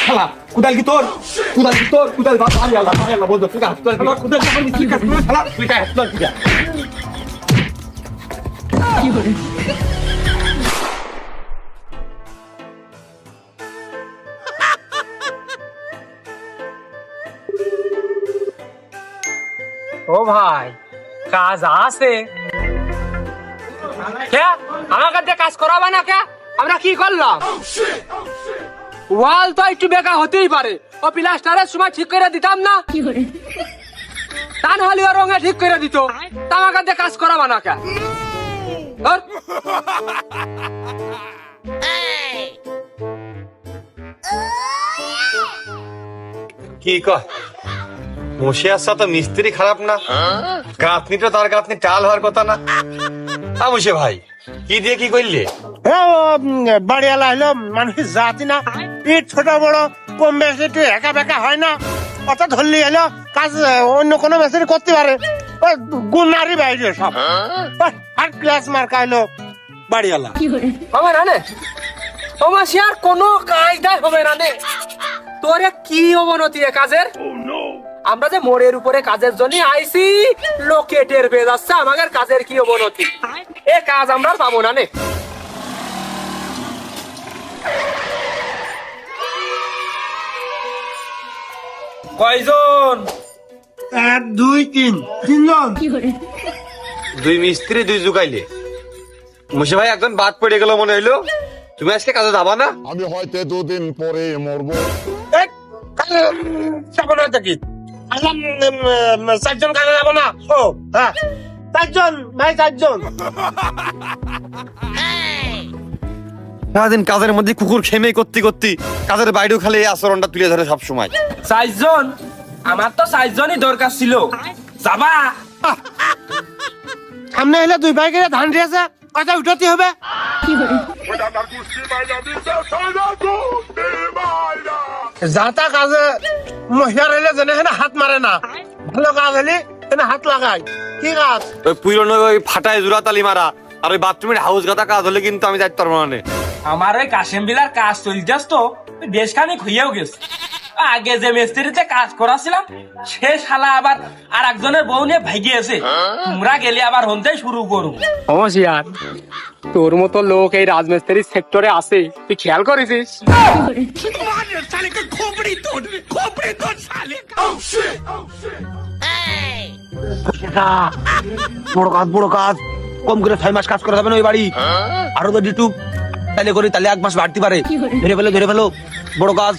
শালা কুদাল কি তোর কুদাল বাপ আরে আল্লাহ বন্ধ তুই কুদাল আমার মিস্ত্রি কাজ করে শালা তুই কাজ কর কি করে ও ভাই কাজ আছে আমার কাছে কাজ করাবা না কে? আমরা কি করলাম? ওয়াল তো একটু বেকা হতেই পারে, ও প্লাস্টারের সময় ঠিক করে দিতাম না, তা নাহলে ও রঙে ঠিক করে দিত। তা আমার কাছে কাজ করাবা না কে? কি কয় বসে আসা তো মিস্ত্রি খারাপ না, গাঁথনিটা তার গাঁথনি টাল হওয়ার কথা না। আমুষে ভাই কি দিয়ে কি করলে? বাড়িওয়ালা হলো মানুষের জাতি না, ইট ছোট বড় কম বেশি একটু একা বেকা হয় না, অত ধরলি হলো কাজ অন্য কোনো মেসেজ করতে পারে। গুনারি বাইরে সব আর ক্লাস মার্কা হলো বাড়িওয়ালা। হবে না নে ও মাসি, আর কোনো কাজটাই হবে না নে। তোরে কি অবনতি এ কাজের? আমরা যে মোড়ের উপরে কাজের জন্য আইছি, লোকে টের পেয়ে যাচ্ছে আমাদের কাজের কি অবনতি। এ কাজ আমরা পাবো না নে। কয়জন? 1 2 3 তিনজন। দুই মিস্ত্রি দুই জুগাইলে। মুশে ভাই একজন বাদ পড়ে গেল মনে হইলো। তুমি আজকে কাজে যাবা না? আমি হয়তো 2 দিন পরে মরবো। চারজন কাজে যাবো না? ও হ্যাঁ, চারজন ভাই, চারজন। সারাদিন কাজের মধ্যে কুকুর খেমে করতে করতে কাজের বাইরেও খালি এই আচরণটা তুলে ধরে সব সময়। 4 জন? আমার তো 4 জনই দরকার ছিল। যাবা? সামনে এলে 2 ভাই করে ধান দিয়েছে, কথা উঠাতে হবে। যাতা কাজে মহিলা এলে যেন হাত মারে না, ভালো কাজ হলে হাত লাগায়। কি কাজ? ওই পুরনো ওই ফাটায় জোড়া তালি মারা আর ওই বাথরুমের হাউস গাঁথা কাজ হলে কিন্তু আমি যাইতে পারবো না। আমার ওই কাশেম বিলার কাজ চলতেস তো বেশ খানিক হইয়াও গেছে। আগে যে মিস্ত্রিতে কাজ করাছিলাম সে শালা আবার আর একজনের বউ নিয়ে ভাগিয়েছে। তোমরা গেলে আবার হনতেই শুরু করু। সমস্যার তোর মতো লোক এই রাজমিস্ত্রি সেক্টরে আছে, তুই খেয়াল করেছিস? বড় কাজ কম করে 6 মাস কাজ করা যাবে না ওই বাড়ি। আরো যদি একটু তাহলে 1 মাস বাড়তে পারে। ধরে ফেলো বড় কাজ।